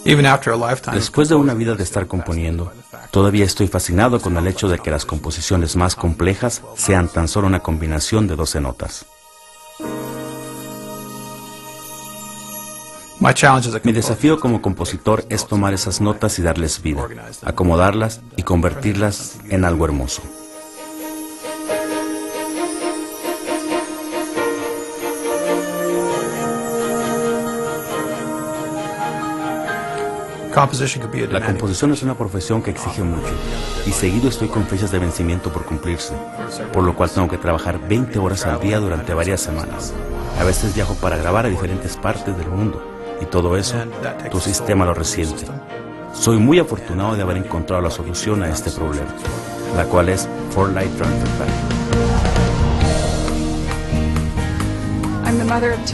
Después de una vida de estar componiendo, todavía estoy fascinado con el hecho de que las composiciones más complejas sean tan solo una combinación de 12 notas. Mi desafío como compositor es tomar esas notas y darles vida, acomodarlas y convertirlas en algo hermoso. La composición es una profesión que exige mucho, y seguido estoy con fechas de vencimiento por cumplirse, por lo cual tengo que trabajar 20 horas al día durante varias semanas. A veces viajo para grabar a diferentes partes del mundo, y todo eso, tu sistema lo resiente. Soy muy afortunado de haber encontrado la solución a este problema, la cual es 4LIFE Transfer Factor.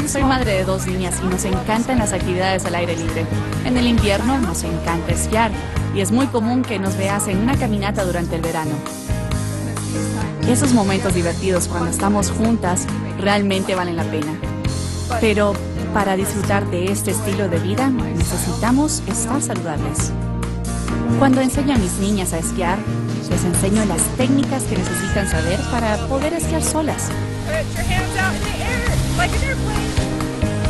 Soy madre de 2 niñas y nos encantan las actividades al aire libre. En el invierno nos encanta esquiar y es muy común que nos veas en una caminata durante el verano. Esos momentos divertidos cuando estamos juntas realmente valen la pena. Pero para disfrutar de este estilo de vida necesitamos estar saludables. Cuando enseño a mis niñas a esquiar, les enseño las técnicas que necesitan saber para poder esquiar solas.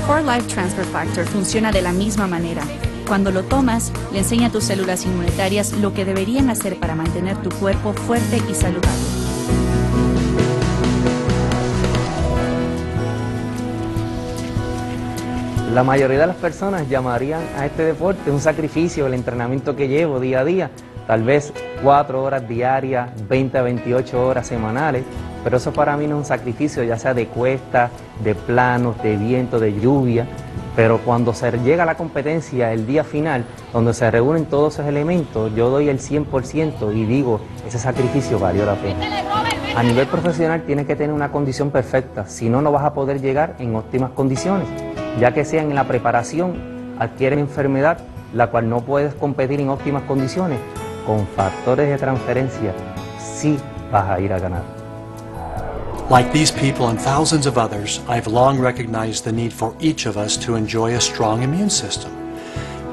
4LIFE Transfer Factor funciona de la misma manera. Cuando lo tomas, le enseña a tus células inmunitarias lo que deberían hacer para mantener tu cuerpo fuerte y saludable. La mayoría de las personas llamarían a este deporte un sacrificio, el entrenamiento que llevo día a día, tal vez 4 horas diarias, 20 a 28 horas semanales, pero eso para mí no es un sacrificio, ya sea de cuesta, de planos, de viento, de lluvia, pero cuando se llega a la competencia, el día final, donde se reúnen todos esos elementos, yo doy el 100% y digo, ese sacrificio valió la pena. A nivel profesional tienes que tener una condición perfecta, si no, no vas a poder llegar en óptimas condiciones, ya que sean en la preparación, adquieren enfermedad, la cual no puedes competir en óptimas condiciones, con factores de transferencia, sí vas a ir a ganar. Like these people and thousands of others, I've long recognized the need for each of us to enjoy a strong immune system.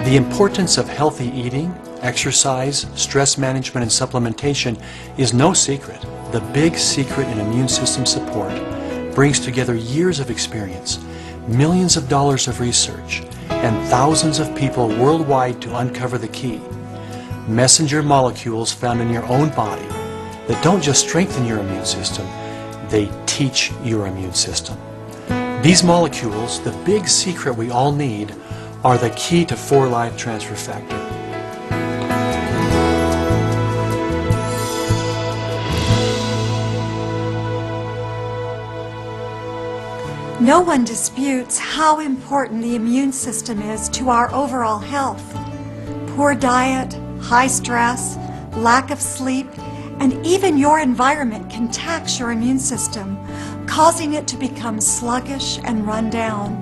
The importance of healthy eating, exercise, stress management, and supplementation is no secret. The big secret in immune system support brings together years of experience, millions of dollars of research, and thousands of people worldwide to uncover the key. Messenger molecules found in your own body that don't just strengthen your immune system, they teach your immune system. These molecules, the big secret we all need, are the key to 4LIFE Transfer Factor. No one disputes how important the immune system is to our overall health. Poor diet, high stress, lack of sleep, and even your environment can tax your immune system, causing it to become sluggish and run down.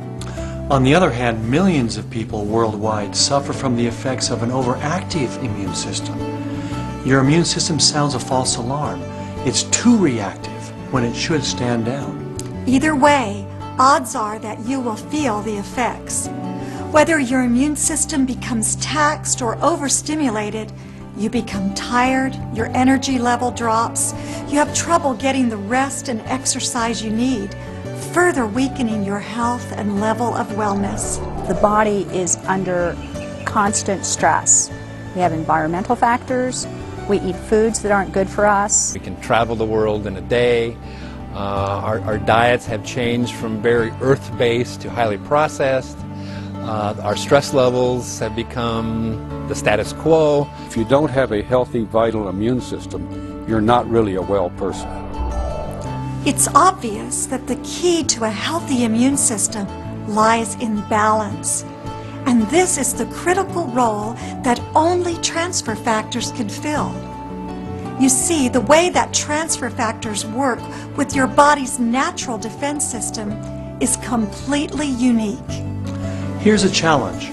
On the other hand, millions of people worldwide suffer from the effects of an overactive immune system. Your immune system sounds a false alarm. It's too reactive when it should stand down. Either way, odds are that you will feel the effects. Whether your immune system becomes taxed or overstimulated, you become tired, your energy level drops, you have trouble getting the rest and exercise you need, further weakening your health and level of wellness. The body is under constant stress. We have environmental factors, we eat foods that aren't good for us. We can travel the world in a day. Our diets have changed from very earth-based to highly processed. Our stress levels have become the status quo. If you don't have a healthy, vital immune system, you're not really a well person. It's obvious that the key to a healthy immune system lies in balance. And this is the critical role that only transfer factors can fill. You see, the way that transfer factors work with your body's natural defense system is completely unique. Here's a challenge.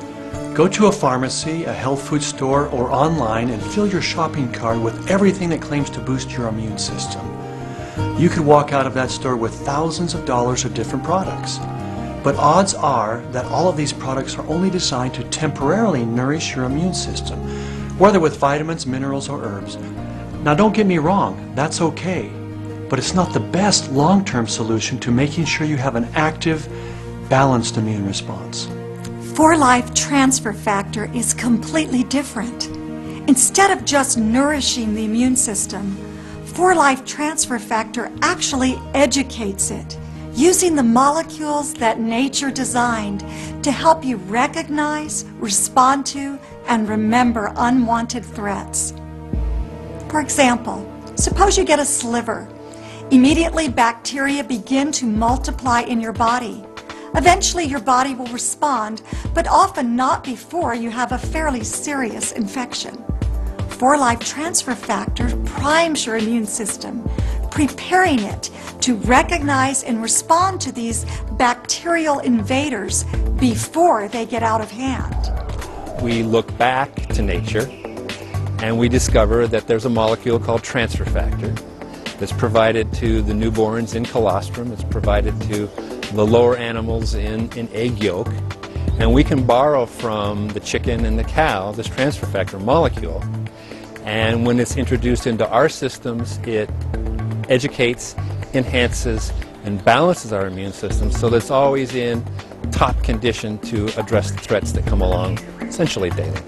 Go to a pharmacy, a health food store, or online and fill your shopping cart with everything that claims to boost your immune system. You could walk out of that store with thousands of dollars of different products. But odds are that all of these products are only designed to temporarily nourish your immune system, whether with vitamins, minerals, or herbs. Now don't get me wrong, that's okay, but it's not the best long-term solution to making sure you have an active, balanced immune response. 4LIFE transfer factor is completely different. Instead of just nourishing the immune system, 4LIFE transfer factor actually educates it, using the molecules that nature designed to help you recognize, respond to, and remember unwanted threats. For example, suppose you get a sliver. Immediately, bacteria begin to multiply in your body. Eventually, your body will respond, but often not before you have a fairly serious infection. 4LIFE transfer factor primes your immune system, preparing it to recognize and respond to these bacterial invaders before they get out of hand. We look back to nature and we discover that there's a molecule called transfer factor that's provided to the newborns in colostrum, it's provided to the lower animals in egg yolk, and we can borrow from the chicken and the cow this transfer factor molecule, and when it's introduced into our systems, it educates, enhances, and balances our immune system so that it's always in top condition to address the threats that come along essentially daily.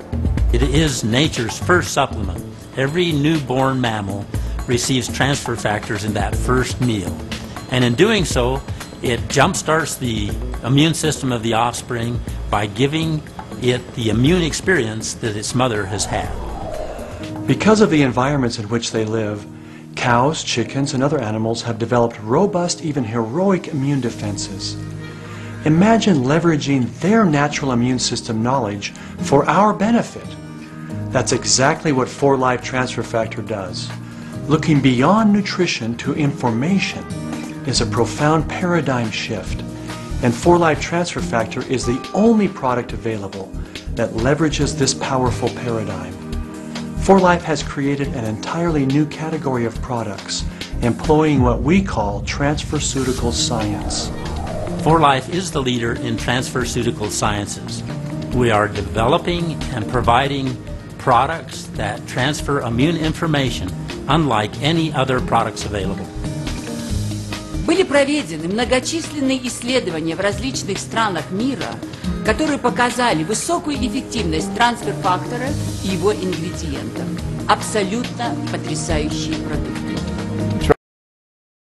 It is nature's first supplement. Every newborn mammal receives transfer factors in that first meal, and in doing so, it jumpstarts the immune system of the offspring by giving it the immune experience that its mother has had. Because of the environments in which they live, cows, chickens, and other animals have developed robust, even heroic immune defenses. Imagine leveraging their natural immune system knowledge for our benefit. That's exactly what 4LIFE transfer factor does. Looking beyond nutrition to information is a profound paradigm shift, and 4LIFE transfer factor is the only product available that leverages this powerful paradigm. 4LIFE has created an entirely new category of products employing what we call transferceutical science. 4LIFE is the leader in transferceutical sciences. We are developing and providing products that transfer immune information unlike any other products available. Были проведены многочисленные исследования в различных странах мира, которые показали высокую эффективность трансфер-фактора и его ингредиентов. Абсолютно потрясающий продукт.